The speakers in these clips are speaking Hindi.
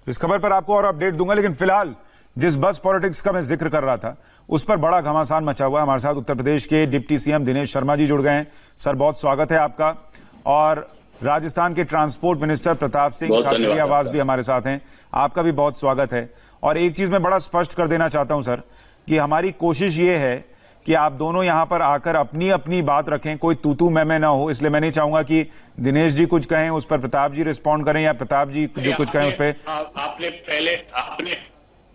इस खबर पर आपको और अपडेट दूंगा, लेकिन फिलहाल जिस बस पॉलिटिक्स का मैं जिक्र कर रहा था उस पर बड़ा घमासान मचा हुआ है। हमारे साथ उत्तर प्रदेश के डिप्टी सीएम दिनेश शर्मा जी जुड़ गए हैं। सर, बहुत स्वागत है आपका। और राजस्थान के ट्रांसपोर्ट मिनिस्टर प्रताप सिंह खाचरियावास भी हमारे साथ हैं, आपका भी बहुत स्वागत है। और एक चीज मैं बड़ा स्पष्ट कर देना चाहता हूं सर, कि हमारी कोशिश ये है कि आप दोनों यहां पर आकर अपनी अपनी बात रखें, कोई तू मैं ना हो। इसलिए मैं नहीं चाहूंगा कि दिनेश जी कुछ कहें उस पर प्रताप जी रिस्पॉन्ड करें या प्रताप जी जो कुछ कहें उस पर। आपने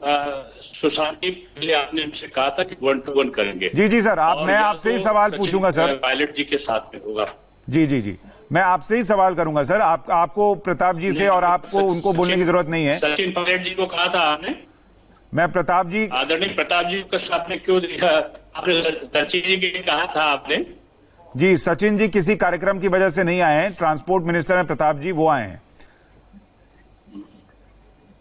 सुशांत जी पहले आपने हमसे कहा था कि 1 to 1 करेंगे। जी सर, मैं आपसे ही सवाल पूछूंगा सर। पायलट जी के साथ में होगा। जी, मैं आपसे ही सवाल करूंगा सर। आपको प्रताप जी से और आपको उनको बोलने की जरूरत नहीं है। सचिन पायलट जी को कहा था आपने। मैं प्रताप जी, आदरणीय प्रताप जी को आपने क्यों दिया? आपने सचिन जी के कहा था आपने। जी सचिन जी किसी कार्यक्रम की वजह से नहीं आए हैं, ट्रांसपोर्ट मिनिस्टर हैं प्रताप जी, वो आए हैं।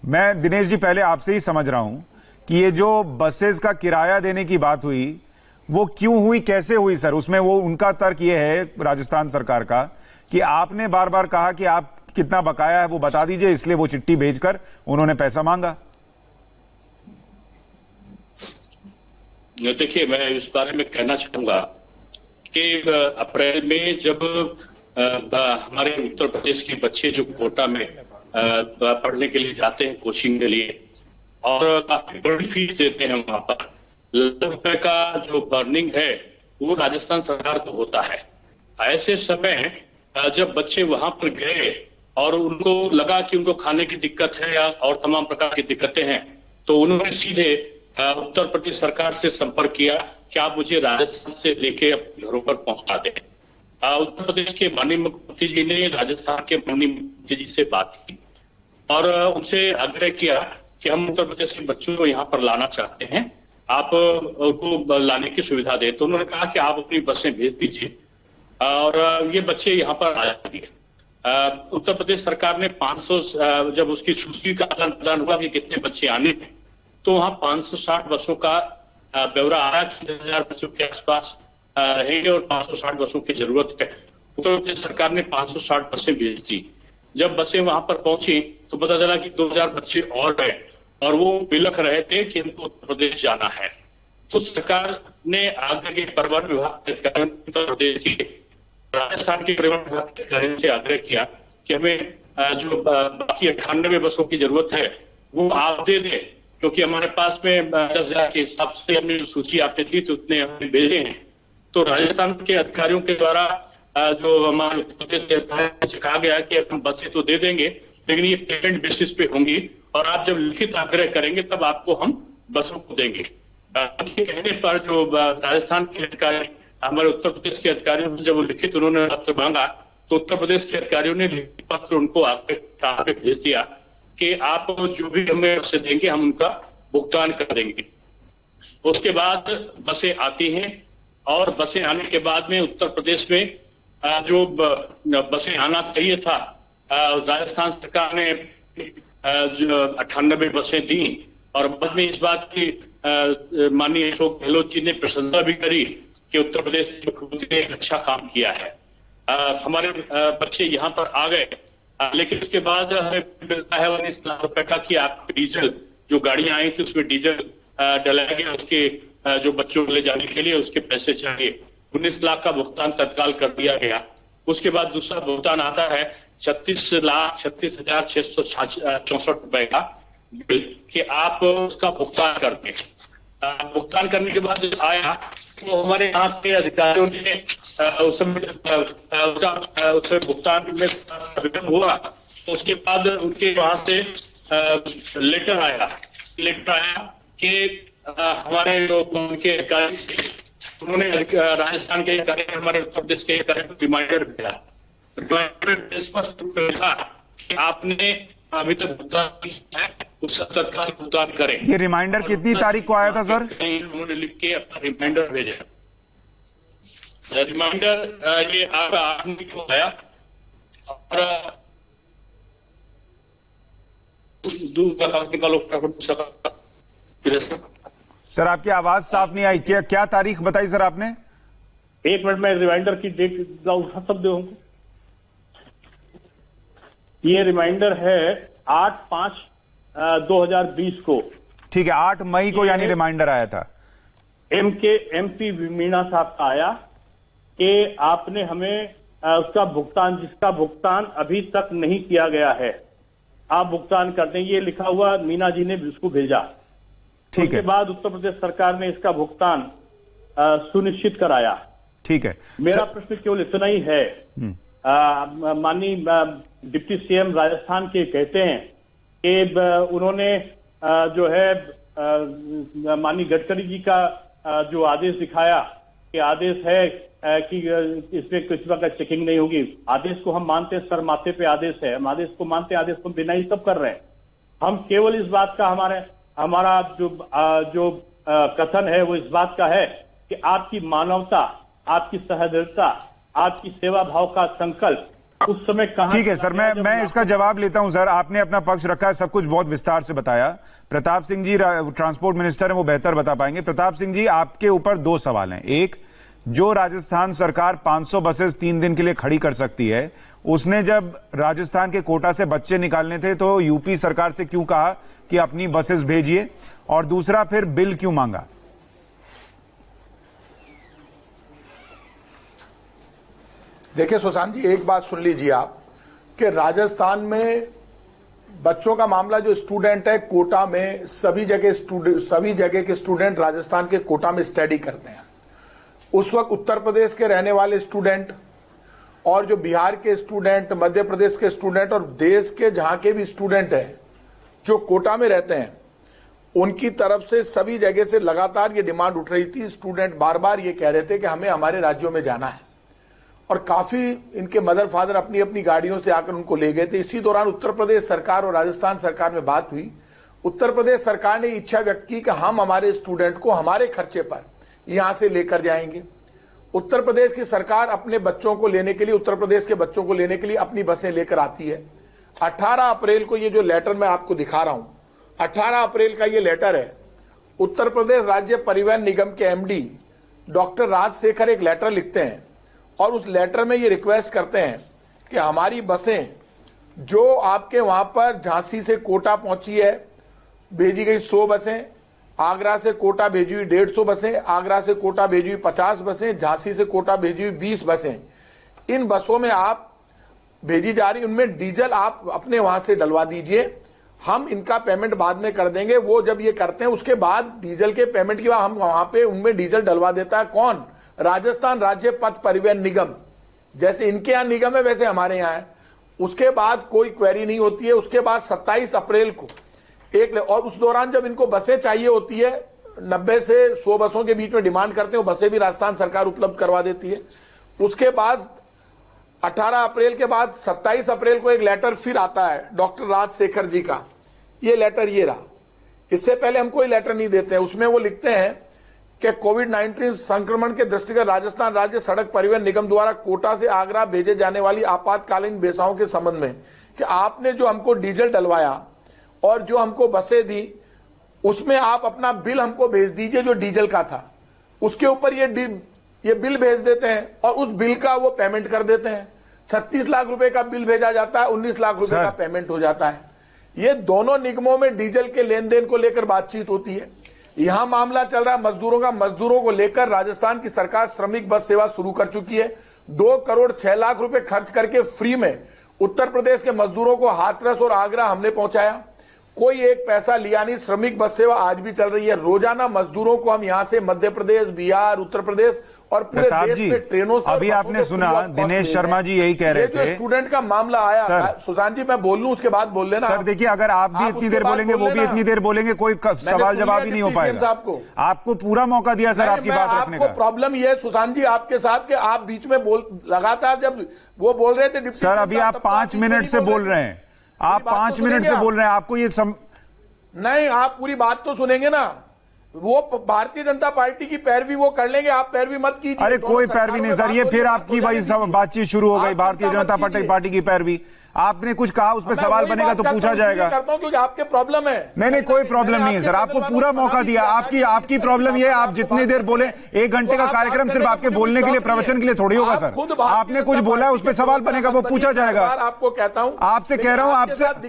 मैं दिनेश जी पहले आपसे ही समझ रहा हूं कि ये जो बसेस का किराया देने की बात हुई वो क्यों हुई, कैसे हुई सर? उसमें वो उनका तर्क ये है राजस्थान सरकार का कि आपने बार बार कहा कि आप कितना बकाया है वो बता दीजिए, इसलिए वो चिट्ठी भेजकर उन्होंने पैसा मांगा। देखिए, मैं इस बारे में कहना चाहूंगा कि अप्रैल में जब हमारे उत्तर प्रदेश के बच्चे जो कोटा में पढ़ने के लिए जाते हैं, कोचिंग के लिए, और काफी बड़ी फीस देते हैं, वहां पर ₹1,00,000 का जो बर्निंग है वो राजस्थान सरकार को होता है। ऐसे समय जब बच्चे वहां पर गए और उनको लगा कि उनको खाने की दिक्कत है या और तमाम प्रकार की दिक्कतें हैं, तो उन्होंने सीधे उत्तर प्रदेश सरकार से संपर्क किया कि आप मुझे राजस्थान से लेके अपने घरों पर पहुंचा दें। उत्तर प्रदेश के माननीय मुख्यमंत्री जी ने राजस्थान के माननीय मुख्यमंत्री जी से बात की और उनसे आग्रह किया कि हम उत्तर प्रदेश के बच्चों को यहाँ पर लाना चाहते हैं, आप उनको लाने की सुविधा दें। तो उन्होंने कहा कि आप अपनी बसें भेज दीजिए और ये बच्चे यहाँ पर आ जाएंगे। उत्तर प्रदेश सरकार ने 500, जब उसकी सूची का आदान प्रदान हुआ कि कितने बच्चे आने हैं, तो वहां 560 बसों का ब्यौरा आया कि 10,000 बसों के आसपास रहेंगे और 560 बसों की जरूरत है। उत्तर प्रदेश सरकार ने 560 बसें भेज दी। जब बसें वहां पर पहुंची तो पता चला कि 2,000 बच्चे और हैं और वो बिलख रहे थे कि इनको उत्तर प्रदेश जाना है। तो सरकार ने आगे के परिवहन विभाग के अधिकारियों, उत्तर प्रदेश के राजस्थान के परिवहन विभाग के अधिकारियों से आग्रह किया कि हमें जो बाकी 98 बसों की जरूरत है वो आप दे दें, क्योंकि हमारे पास में 10,000 के हिसाब से हमने जो सूची आपने दी तो उतने हमने भेजे हैं। तो राजस्थान के अधिकारियों के द्वारा जो हमारे उत्तर प्रदेश के अधिकारियों से कहा गया कि हम बसें तो दे देंगे, लेकिन ये पेमेंट बेसिस पे होंगी और आप जब लिखित आग्रह करेंगे तब आपको हम बसों को देंगे। कहने पर जो राजस्थान के अधिकारी हमारे उत्तर प्रदेश के अधिकारियों से जब लिखित उन्होंने पत्र मांगा तो उत्तर प्रदेश के अधिकारियों ने लिखित पत्र उनको आगे भेज दिया कि आप जो भी हमें बसें देंगे हम उनका भुगतान कर देंगे। उसके बाद बसें आती हैं और बसें आने के बाद में उत्तर प्रदेश में जो बसें आना चाहिए था, राजस्थान सरकार ने जो 98 बसें दी और बाद में इस बात की माननीय अशोक गहलोत जी ने प्रशंसा भी करी कि उत्तर प्रदेश के मुख्यमंत्री ने एक अच्छा काम किया है। हमारे बच्चे यहाँ पर आ गए, लेकिन उसके बाद हमें मिलता है 19 लाख रुपए का कि आप डीजल, जो गाड़ियां आई थी उसमें डीजल डलाया गया, उसके जो बच्चों को ले जाने के लिए उसके पैसे चाहिए। 19 लाख का भुगतान तत्काल कर दिया गया। उसके बाद दूसरा भुगतान आता है 36,36,664 रुपए का कि आप उसका भुगतान कर दें। भुगतान करने के बाद जब आया तो हमारे यहाँ के अधिकारियों ने उस समय उससे भुगतान में विलंब हुआ, तो उसके बाद उनके वहां से लेटर आया कि हमारे जो उनके अधिकारी उन्होंने राजस्थान के अधिकारी हमारे उत्तर प्रदेश के अधिकारी को रिमाइंडर भेजा। रिमाइंडर स्पष्ट रूप में लिखा कि आपने अभी तक भुगतान किया है, उसका तत्काल भुगतान करें। ये रिमाइंडर कितनी तारीख को आया था सर? उन्होंने लिख के अपना रिमाइंडर भेजा। रिमाइंडर ये आपका 8 को आया और सर आपकी आवाज साफ नहीं आई, क्या तारीख बताई सर आपने? 1 मिनट में रिमाइंडर की डेट सब दो। ये रिमाइंडर है 8/5 2020 को। ठीक है, 8 मई को यानी रिमाइंडर आया था। एमपी मीणा साहब का आया कि आपने हमें उसका भुगतान, जिसका भुगतान अभी तक नहीं किया गया है, आप भुगतान कर दें, ये लिखा हुआ मीना जी ने उसको भेजा। ठीक है। उसके बाद उत्तर प्रदेश सरकार ने इसका भुगतान सुनिश्चित कराया। ठीक है, मेरा प्रश्न केवल इतना ही है, माननीय डिप्टी सीएम राजस्थान के कहते हैं कि उन्होंने जो है माननीय गडकरी जी का जो आदेश दिखाया कि आदेश है कि इसमें किसी प्रकार चेकिंग नहीं होगी। आदेश को हम मानते हैं, सर माथे पे आदेश है, हम आदेश को मानते हैं, आदेश को बिना ही सब कर रहे हैं। हम केवल इस बात का हमारा जो कथन है वो इस बात का है कि आपकी मानवता, आपकी सहृदयता, आपकी सेवा भाव का संकल्प उस समय कहां। ठीक है सर, मैं इसका जवाब लेता हूं सर। आपने अपना पक्ष रखा है, सब कुछ बहुत विस्तार से बताया। प्रताप सिंह जी ट्रांसपोर्ट मिनिस्टर हैं, वो बेहतर बता पाएंगे। प्रताप सिंह जी, आपके ऊपर 2 सवाल हैं। एक, जो राजस्थान सरकार 500 बसेस 3 दिन के लिए खड़ी कर सकती है, उसने जब राजस्थान के कोटा से बच्चे निकालने थे तो यूपी सरकार से क्यों कहा कि अपनी बसेस भेजिए? और दूसरा, फिर बिल क्यों मांगा? देखिए सुशांत जी, एक बात सुन लीजिए आप कि राजस्थान में बच्चों का मामला, जो स्टूडेंट है कोटा में, सभी जगह के स्टूडेंट राजस्थान के कोटा में स्टडी करते हैं। उस वक्त उत्तर प्रदेश के रहने वाले स्टूडेंट और जो बिहार के स्टूडेंट, मध्य प्रदेश के स्टूडेंट और देश के जहां के भी स्टूडेंट हैं जो कोटा में रहते हैं, उनकी तरफ से सभी जगह से लगातार ये डिमांड उठ रही थी। स्टूडेंट बार बार ये कह रहे थे कि हमें हमारे राज्यों में जाना है, और काफी इनके मदर फादर अपनी अपनी गाड़ियों से आकर उनको ले गए थे। इसी दौरान उत्तर प्रदेश सरकार और राजस्थान सरकार में बात हुई। उत्तर प्रदेश सरकार ने इच्छा व्यक्त की कि हम हमारे स्टूडेंट को हमारे खर्चे पर यहां से लेकर जाएंगे। उत्तर प्रदेश की सरकार अपने बच्चों को लेने के लिए, उत्तर प्रदेश के बच्चों को लेने के लिए अपनी बसें लेकर आती है। 18 अप्रैल को ये जो लेटर मैं आपको दिखा रहा हूं, 18 अप्रैल का ये लेटर है। उत्तर प्रदेश राज्य परिवहन निगम के एमडी डॉक्टर राजशेखर एक लेटर लिखते हैं और उस लेटर में ये रिक्वेस्ट करते हैं कि हमारी बसें जो आपके वहां पर झांसी से कोटा पहुंची है, भेजी गई 100 बसें, आगरा से कोटा भेजी हुई 150 बसें, आगरा से कोटा भेजी हुई 50 बसें, झांसी से कोटा भेजी हुई 20 बसें, इन बसों में आप भेजी जा रही, उनमें डीजल आप अपने वहां से डलवा दीजिए, हम इनका पेमेंट बाद में कर देंगे। वो जब ये करते हैं उसके बाद डीजल के पेमेंट के बाद हम वहां पे उनमें डीजल डलवा देता है कौन? राजस्थान राज्य पथ परिवहन निगम। जैसे इनके यहां निगम है वैसे हमारे यहां है। उसके बाद कोई क्वेरी नहीं होती है। उसके बाद 27 अप्रैल को और उस दौरान जब इनको बसें चाहिए होती है, 90 से 100 बसों के बीच में डिमांड करते हैं, वो बसें भी राजस्थान सरकार उपलब्ध करवा देती है। उसके बाद 18 अप्रैल के बाद 27 अप्रैल को एक लेटर फिर आता है डॉक्टर राजशेखर जी का। ये लेटर ये रहा, इससे पहले हम कोई लेटर नहीं देते हैं। उसमें वो लिखते हैं कि कोविड-19 संक्रमण के दृष्टिगत राजस्थान राज्य सड़क परिवहन निगम द्वारा कोटा से आगरा भेजे जाने वाली आपातकालीन बेसाओं के संबंध में कि आपने जो हमको डीजल डलवाया और जो हमको बसें दी, उसमें आप अपना बिल हमको भेज दीजिए जो डीजल का था। उसके ऊपर ये बिल भेज देते हैं और उस बिल का वो पेमेंट कर देते हैं। 36 लाख रुपए का बिल भेजा जाता है, 19 लाख रुपए का पेमेंट हो जाता है। ये दोनों निगमों में डीजल के लेन देन को लेकर बातचीत होती है। यहां मामला चल रहा है मजदूरों का। मजदूरों को लेकर राजस्थान की सरकार श्रमिक बस सेवा शुरू कर चुकी है। 2 करोड़ 6 लाख रुपए खर्च करके फ्री में उत्तर प्रदेश के मजदूरों को हाथरस और आगरा हमने पहुंचाया। कोई एक पैसा लिया नहीं। श्रमिक बस सेवा आज भी चल रही है। रोजाना मजदूरों को हम यहां से मध्य प्रदेश, बिहार, उत्तर प्रदेश और पूरे देश में ट्रेनों से। अभी आपने सुना दिनेश शर्मा जी यही कह रहे थे। जो स्टूडेंट का मामला आया, सुशांत जी मैं बोल लूं उसके बाद बोल लेना। सर देखिए, अगर आप भी इतनी देर बोलेंगे, वो भी इतनी देर बोलेंगे, कोई सवाल जवाब ही नहीं हो पाएगा। आपको पूरा मौका दिया सर आपकी बात रखने का। प्रॉब्लम यह है सुशांत जी आपके साथ कि आप बीच में लगातार जब वो बोल रहे थे डिप्टी सर, अभी आप 5 मिनट से बोल रहे हैं। आप 5 मिनट से बोल रहे हैं। आपको ये नहीं, आप पूरी बात तो सुनेंगे ना। वो भारतीय जनता पार्टी की पैरवी वो कर लेंगे, आप पैरवी मत कीजिए। अरे कोई पैरवी नहीं सर, ये फिर आपकी भाई सब बातचीत शुरू हो गई। भारतीय जनता पार्टी की पैरवी। आपने कुछ कहा, उस पर सवाल बनेगा तो पूछा जाएगा। करता हूं क्योंकि आपके प्रॉब्लम है। नहीं, कोई प्रॉब्लम नहीं है सर, आपको पूरा मौका दिया। आपकी प्रॉब्लम ये है, आप जितनी देर बोले, 1 घंटे का कार्यक्रम सिर्फ आपके बोलने के लिए, प्रवचन के लिए थोड़ी होगा सर। आपने कुछ बोला है, उस पर सवाल बनेगा, वो पूछा जाएगा। आपको कहता हूं, आपसे कह रहा हूं,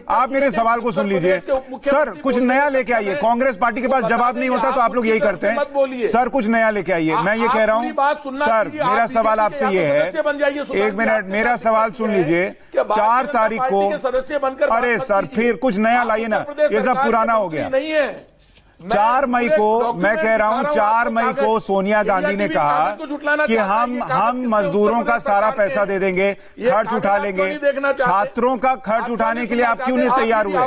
आप मेरे सवाल को सुन लीजिए सर। कुछ नया लेके आइए। कांग्रेस पार्टी के पास जवाब नहीं होता तो आप लोग यही करते हैं। सर कुछ नया लेके आइए। मैं ये कह रहा हूं सर, मेरा सवाल आपसे ये है, 1 मिनट, मेरा सवाल सुन लीजिए। 4 तारीख को सदस्य बनकर, अरे सर फिर कुछ नया लाइए ना, ये सब पुराना हो गया। नहीं है 4 मई को, मैं कह रहा हूं 4 मई को सोनिया गांधी ने कहा कि हम मजदूरों का सारा पैसा दे देंगे, खर्च उठा लेंगे। छात्रों का खर्च उठाने के लिए आप क्यों नहीं तैयार हुए?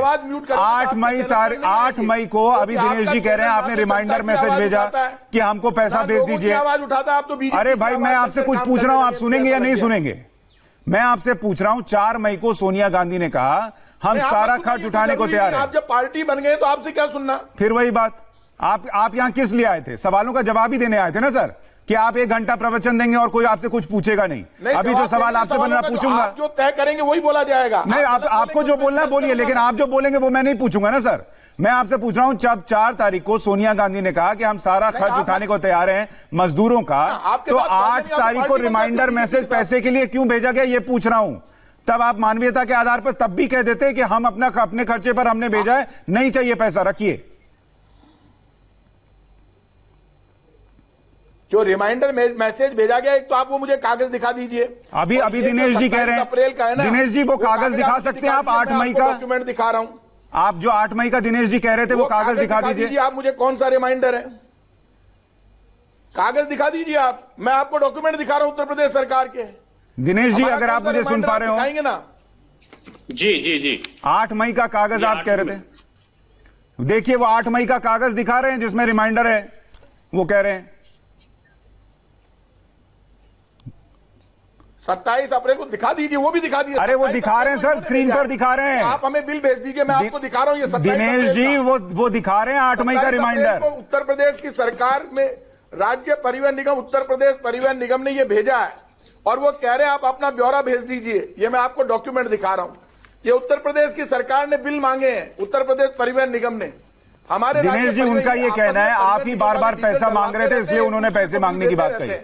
8 मई को अभी दिनेश जी कह रहे हैं, आपने रिमाइंडर मैसेज भेजा कि हमको पैसा भेज दीजिए। आवाज उठाता आप तो अरे भाई, मैं आपसे कुछ पूछ रहा हूं, आप सुनेंगे या नहीं सुनेंगे? मैं आपसे पूछ रहा हूं, 4 मई को सोनिया गांधी ने कहा हम सारा खर्च उठाने को तैयार हैं। आप जब पार्टी बन गए तो आपसे क्या सुनना? फिर वही बात, आप यहां किस लिए आए थे? सवालों का जवाब ही देने आए थे ना सर, कि आप 1 घंटा प्रवचन देंगे और कोई आपसे कुछ पूछेगा नहीं। अभी जो सवाल आपसे बन रहा पूछूंगा, जो तय करेंगे वही बोला जाएगा। नहीं, आपको जो बोलना है बोलिए, लेकिन आप जो बोलेंगे वो मैं नहीं पूछूंगा ना सर। मैं आपसे पूछ रहा हूं, जब 4 तारीख को सोनिया गांधी ने कहा कि हम सारा खर्च उठाने को तैयार हैं मजदूरों का, तो 8 तारीख को रिमाइंडर मैसेज पैसे के लिए क्यों भेजा गया, ये पूछ रहा हूं। तब आप मानवीयता के आधार पर तब भी कह देते कि हम अपने खर्चे पर हमने भेजा है, नहीं चाहिए पैसा, रखिए। जो रिमाइंडर मैसेज भेजा गया, एक तो आप वो मुझे कागज दिखा दीजिए। अभी दिनेश जी कह रहे हैं, अप्रैल का है ना, दिनेश जी वो कागज दिखा सकते हैं आप? 8 मई का डॉक्यूमेंट दिखा रहा हूं। आप जो 8 मई का दिनेश जी कह रहे थे, वो कागज दिखा दीजिए। आप मुझे कौन सा रिमाइंडर है, कागज दिखा दीजिए आप। मैं आपको डॉक्यूमेंट दिखा रहा हूं उत्तर प्रदेश सरकार के। दिनेश जी, अगर आप मुझे सुन पा रहे हो, दिखाएंगे ना? जी 8 मई का कागज आप कह रहे थे, देखिए वो 8 मई का कागज दिखा रहे हैं जिसमें रिमाइंडर है, वो कह रहे हैं 27 अप्रैल को दिखा दीजिए, वो भी दिखा दीजिए। अरे वो दिखा रहे हैं सर, स्क्रीन पर दिखा रहे हैं। आप हमें बिल भेज दीजिए, मैं आपको दिखा रहा हूं। ये दिनेश जी वो दिखा रहे हैं 8 मई का रिमाइंडर। उत्तर प्रदेश की सरकार में राज्य परिवहन निगम, उत्तर प्रदेश परिवहन निगम ने ये भेजा है और वो कह रहे हैं आप अपना ब्यौरा भेज दीजिए। ये मैं आपको डॉक्यूमेंट दिखा रहा हूं। ये उत्तर प्रदेश की सरकार ने बिल मांगे हैं, उत्तर प्रदेश परिवहन निगम ने। हमारे दिनेश जी, उनका ये कहना है आप ही बार बार पैसा मांग रहे थे, इसलिए उन्होंने पैसे मांगने की बात कही।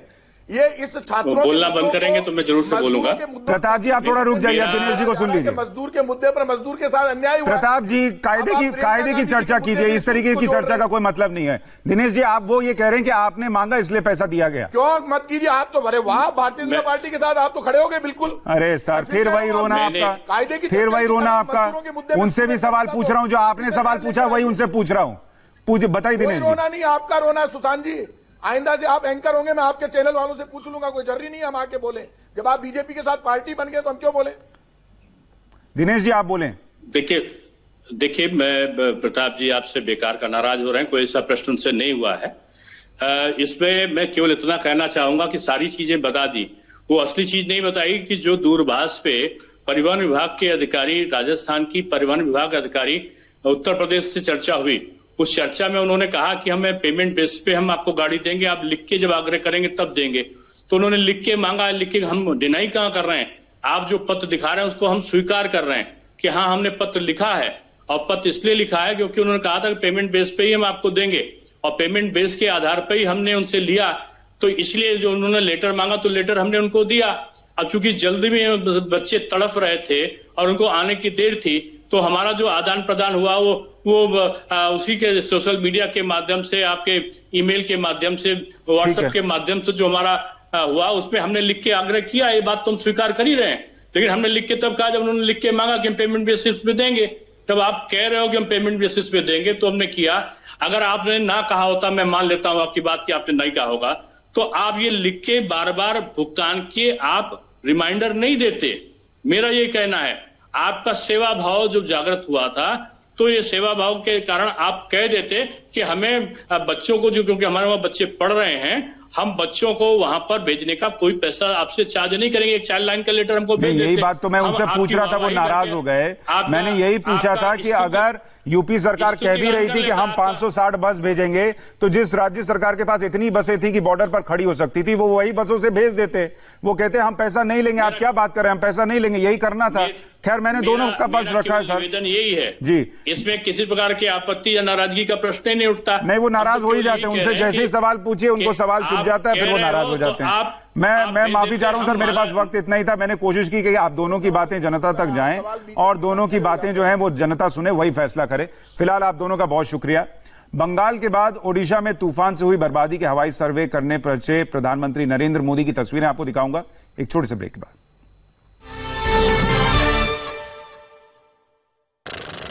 ये इस छात्रों बोलना बंद करेंगे तो मैं जरूर से बोलूंगा। प्रताप जी, आप थोड़ा रुक जाइए, दिनेश जी को सुन लीजिए। मजदूर के मुद्दे पर मजदूर के साथ अन्याय हुआ। प्रताप जी, कायदे की चर्चा कीजिए, इस तरीके की चर्चा का कोई मतलब नहीं है। दिनेश जी, आप वो ये कह रहे हैं कि आपने मांगा इसलिए पैसा दिया गया। क्यों मत कीजिए, आप तो भरे वाह, भारतीय जनता पार्टी के साथ आप तो खड़े हो गए बिल्कुल। अरे सर, फिर वही रोना आपका, फिर वही रोना आपका। उनसे भी सवाल पूछ रहा हूं, जो आपने सवाल पूछा वही उनसे पूछ रहा हूं। बताइए दिनेश जी। रोना नहीं, आपका रोना सुशांत जी। आइंदा से आप एंकर होंगे, मैं आपके चैनल वालों से पूछ लूंगा, कोई जरूरी नहीं हम आके बोले। जब आप बीजेपी के साथ पार्टी बन गए तो हम क्यों बोले? दिनेश जी, आप बोलें। देखिए मैं प्रताप जी आपसे बेकार का नाराज हो रहे हैं, कोई ऐसा प्रश्न उनसे नहीं हुआ है। इसमें मैं केवल इतना कहना चाहूंगा कि सारी चीजें बता दी, वो असली चीज नहीं बताई कि जो दूरभाष पे परिवहन विभाग के अधिकारी, राजस्थान की परिवहन विभाग अधिकारी उत्तर प्रदेश से चर्चा हुई। उस चर्चा में उन्होंने कहा कि हमें पेमेंट बेस पे हम आपको गाड़ी देंगे, आप लिख के जब आग्रह करेंगे तब देंगे। तो उन्होंने लिख के मांगा, लिख के हम डिनाई कहां कर रहे हैं? आप जो पत्र दिखा रहे हैं उसको हम स्वीकार कर रहे हैं कि हाँ हमने पत्र लिखा है, और पत्र इसलिए लिखा है क्योंकि उन्होंने कहा था कि पेमेंट बेस पे ही हम आपको देंगे, और पेमेंट बेस के आधार पर ही हमने उनसे लिया। तो इसलिए जो उन्होंने लेटर मांगा तो लेटर हमने उनको दिया। अब चूंकि जल्दी में बच्चे तड़फ रहे थे और उनको आने की देर थी, तो हमारा जो आदान प्रदान हुआ वो उसी के सोशल मीडिया के माध्यम से, आपके ईमेल के माध्यम से, व्हाट्सएप के माध्यम से जो हमारा हुआ, उसमें हमने लिख के आग्रह किया। ये बात तो हम स्वीकार कर ही रहे हैं, लेकिन हमने लिख के तब कहा जब उन्होंने लिख के मांगा कि हम पेमेंट बेसिस पे देंगे। तब आप कह रहे हो कि हम पेमेंट बेसिस पे देंगे, तो हमने किया। अगर आपने ना कहा होता, मैं मान लेता हूं आपकी बात कि आपने नहीं कहा होगा, तो आप ये लिख के बार बार भुगतान किए, आप रिमाइंडर नहीं देते। मेरा ये कहना है, आपका सेवा भाव जो जागृत हुआ था, तो ये सेवा भाव के कारण आप कह देते कि हमें बच्चों को, जो क्योंकि हमारे वहां बच्चे पढ़ रहे हैं, हम बच्चों को वहां पर भेजने का कोई पैसा आपसे चार्ज नहीं करेंगे। एक चाइल्ड लाइन का लेटर हमको भेज देते। यही बात तो मैं उनसे पूछ रहा था, वो नाराज हो गए। मैंने यही पूछा था कि अगर यूपी सरकार कह भी रही थी कि हम 560 बस भेजेंगे, तो जिस राज्य सरकार के पास इतनी बसें थी कि बॉर्डर पर खड़ी हो सकती थी, वो वही बसों से भेज देते। वो कहते हम पैसा नहीं लेंगे। आप क्या बात कर रहे हैं, हम पैसा नहीं लेंगे, यही करना था। खैर, मैंने दोनों का पक्ष रखा है सर। निवेदन यही है जी, इसमें किसी प्रकार की आपत्ति या नाराजगी का प्रश्न ही नहीं उठता। नहीं, वो नाराज हो ही जाते हैं। उनसे जैसे ही सवाल पूछिए उनको सवाल चुप जाता है, फिर वो नाराज हो जाते हैं। मैं माफी चाह रहा हूं सर, मेरे पास वक्त इतना ही था। मैंने कोशिश की कि आप दोनों की बातें जनता तक जाएं और दोनों की बातें जो हैं वो जनता सुने, वही फैसला करे। फिलहाल आप दोनों का बहुत शुक्रिया। बंगाल के बाद ओडिशा में तूफान से हुई बर्बादी के हवाई सर्वे करने पहुंचे प्रधानमंत्री नरेंद्र मोदी की तस्वीरें आपको दिखाऊंगा एक छोटे से ब्रेक के बाद।